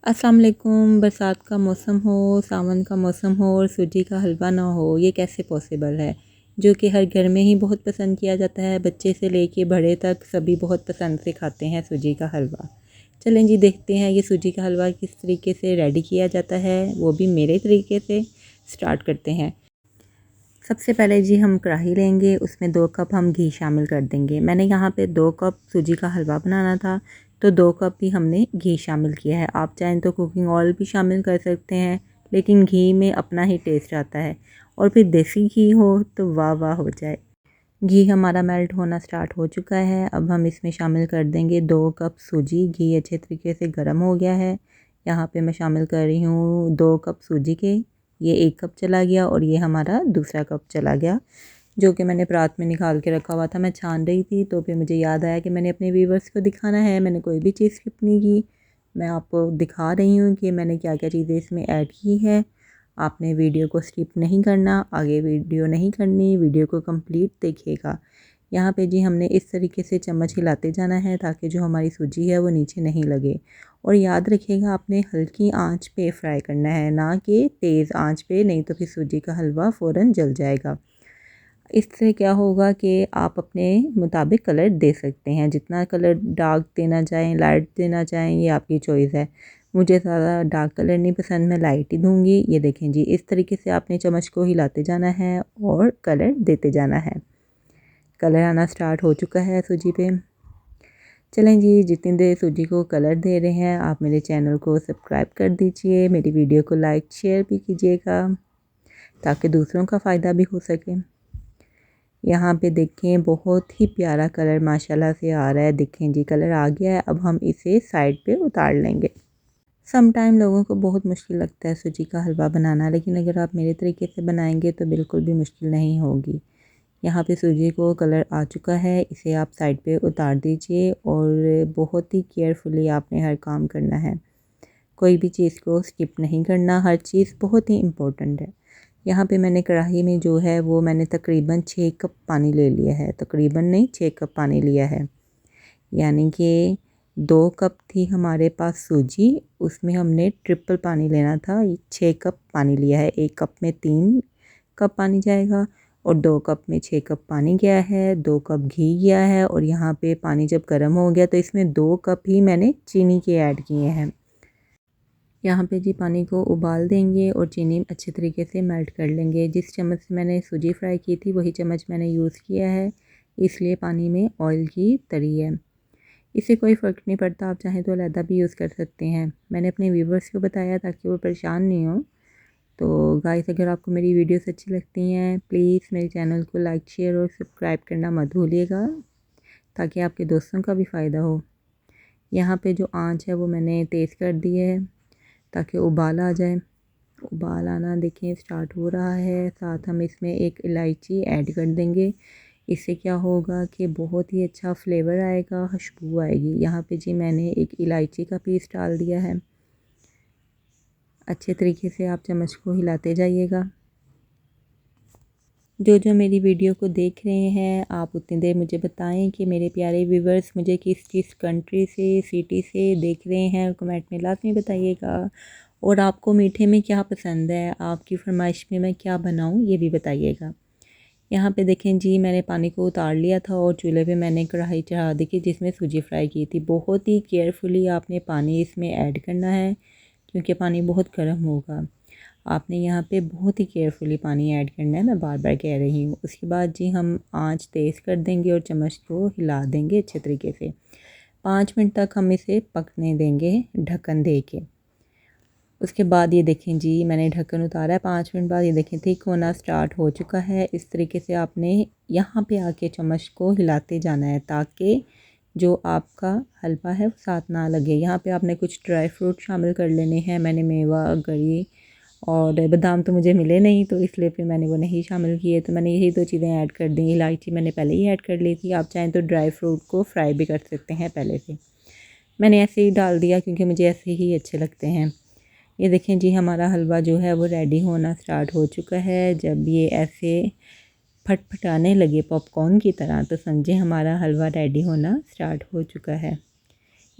अस्सलाम वालेकुम। बरसात का मौसम हो, सावन का मौसम हो और सूजी का हलवा ना हो, ये कैसे पॉसिबल है? जो कि हर घर में ही बहुत पसंद किया जाता है, बच्चे से लेके बड़े तक सभी बहुत पसंद से खाते हैं सूजी का हलवा। चलें जी, देखते हैं ये सूजी का हलवा किस तरीके से रेडी किया जाता है, वो भी मेरे तरीके से। स्टार्ट करते हैं। सबसे पहले जी हम कढ़ाई लेंगे, उसमें 2 कप हम घी शामिल कर देंगे। मैंने यहाँ पे 2 कप सूजी का हलवा बनाना था, तो 2 कप ही हमने घी शामिल किया है। आप चाहें तो कुकिंग ऑयल भी शामिल कर सकते हैं, लेकिन घी में अपना ही टेस्ट आता है। और फिर देसी घी हो तो वाह वाह हो जाए। घी हमारा मेल्ट होना स्टार्ट हो चुका है। अब हम इसमें शामिल कर देंगे 2 कप सूजी। घी अच्छे तरीके से गर्म हो गया है। यहाँ पे मैं शामिल कर रही हूँ 2 कप सूजी के। ये 1 कप चला गया और ये हमारा दूसरा कप चला गया, जो कि मैंने परात में निकाल के रखा हुआ था। मैं छान रही थी तो फिर मुझे याद आया कि मैंने अपने व्यूवर्स को दिखाना है, मैंने कोई भी चीज़ स्किप नहीं की। मैं आपको दिखा रही हूँ कि मैंने क्या क्या चीज़ें इसमें ऐड की है। आपने वीडियो को स्किप नहीं करना, आगे वीडियो नहीं करनी, वीडियो को कंप्लीट देखिएगा। यहाँ पे जी हमने इस तरीके से चम्मच हिलाते जाना है ताकि जो हमारी सूजी है वो नीचे नहीं लगे। और याद रखिएगा आपने हल्की आंच पे फ्राई करना है, ना कि तेज़ आंच पे, नहीं तो फिर सूजी का हलवा फ़ौरन जल जाएगा। इससे क्या होगा कि आप अपने मुताबिक कलर दे सकते हैं, जितना कलर डार्क देना चाहें, लाइट देना चाहें, ये आपकी चॉइस है। मुझे ज़्यादा डार्क कलर नहीं पसंद, मैं लाइट ही दूंगी। ये देखें जी, इस तरीके से आपने चम्मच को हिलाते जाना है और कलर देते जाना है। कलर आना स्टार्ट हो चुका है सूजी पे। चलें जी, जितनी देर सूजी को कलर दे रहे हैं आप मेरे चैनल को सब्सक्राइब कर दीजिए, मेरी वीडियो को लाइक शेयर भी कीजिएगा ताकि दूसरों का फ़ायदा भी हो सके। यहाँ पे देखें बहुत ही प्यारा कलर माशाल्लाह से आ रहा है। देखें जी, कलर आ गया है। अब हम इसे साइड पे उतार लेंगे। सम टाइम लोगों को बहुत मुश्किल लगता है सूजी का हलवा बनाना, लेकिन अगर आप मेरे तरीके से बनाएंगे तो बिल्कुल भी मुश्किल नहीं होगी। यहाँ पे सूजी को कलर आ चुका है, इसे आप साइड पे उतार दीजिए। और बहुत ही केयरफुली आपने हर काम करना है, कोई भी चीज़ को स्किप नहीं करना, हर चीज़ बहुत ही इम्पोर्टेंट है। यहाँ पे मैंने कढ़ाई में जो है वो मैंने तकरीबन 6 कप पानी ले लिया है, तकरीबन नहीं 6 कप पानी लिया है। यानी कि 2 कप थी हमारे पास सूजी, उसमें हमने ट्रिपल पानी लेना था। 6 कप पानी लिया है, 1 कप में 3 कप पानी जाएगा और 2 कप में 6 कप पानी गया है, 2 कप घी गया है। और यहाँ पे पानी जब गर्म हो गया तो इसमें 2 कप ही मैंने चीनी के ऐड किए हैं। यहाँ पे जी पानी को उबाल देंगे और चीनी अच्छे तरीके से मेल्ट कर लेंगे। जिस चम्मच से मैंने सूजी फ्राई की थी वही चम्मच मैंने यूज़ किया है, इसलिए पानी में ऑयल की तरी है। इससे कोई फ़र्क नहीं पड़ता, आप चाहें तो अलहदा भी यूज़ कर सकते हैं। मैंने अपने व्यूवर्स को बताया ताकि वो परेशान नहीं हो। तो गाइस, अगर आपको मेरी वीडियोस अच्छी लगती हैं प्लीज़ मेरे चैनल को लाइक शेयर और सब्सक्राइब करना मत भूलिएगा ताकि आपके दोस्तों का भी फ़ायदा हो। यहाँ पे जो आंच है वो मैंने तेज़ कर दी है ताकि उबाल आ जाए। उबाल आना देखें स्टार्ट हो रहा है। साथ हम इसमें एक इलायची ऐड कर देंगे। इससे क्या होगा कि बहुत ही अच्छा फ्लेवर आएगा, खुशबू आएगी। यहाँ पे जी मैंने एक इलायची का पीस डाल दिया है। अच्छे तरीके से आप चम्मच को हिलाते जाइएगा। जो मेरी वीडियो को देख रहे हैं आप उतनी देर मुझे बताएं कि मेरे प्यारे व्यूवर्स मुझे किस किस कंट्री से, सिटी से देख रहे हैं, कमेंट में लाजमी बताइएगा। और आपको मीठे में क्या पसंद है, आपकी फरमाइश में मैं क्या बनाऊं ये भी बताइएगा। यहाँ पे देखें जी, मैंने पानी को उतार लिया था और चूल्हे पे मैंने कढ़ाई चढ़ा दी थी जिसमें सूजी फ्राई की थी। बहुत ही केयरफुली आपने पानी इसमें ऐड करना है क्योंकि पानी बहुत गर्म होगा। आपने यहाँ पे बहुत ही केयरफुली पानी ऐड करना है, मैं बार बार कह रही हूँ। उसके बाद जी हम आंच तेज़ कर देंगे और चम्मच को हिला देंगे अच्छे तरीके से। 5 मिनट तक हम इसे पकने देंगे ढक्कन दे के। उसके बाद ये देखें जी, मैंने ढक्कन उतारा है। 5 मिनट बाद ये देखें थिक होना स्टार्ट हो चुका है। इस तरीके से आपने यहाँ पे आके चम्मच को हिलाते जाना है ताकि जो आपका हलवा है वो साथ ना लगे। यहाँ पे आपने कुछ ड्राई फ्रूट शामिल कर लेने हैं। मैंने मेवा, गरी और बादाम तो मुझे मिले नहीं तो इसलिए फिर मैंने वो नहीं शामिल किए, तो मैंने यही 2 चीज़ें ऐड कर दी। इलायची मैंने पहले ही ऐड कर ली थी, आप चाहें तो ड्राई फ्रूट को फ्राई भी कर सकते हैं पहले से। मैंने ऐसे ही डाल दिया क्योंकि मुझे ऐसे ही अच्छे लगते हैं। ये देखें जी, हमारा हलवा जो है वो रेडी होना स्टार्ट हो चुका है। जब ये ऐसे फटफटाने लगे पॉपकॉर्न की तरह तो समझे हमारा हलवा रेडी होना स्टार्ट हो चुका है।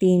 3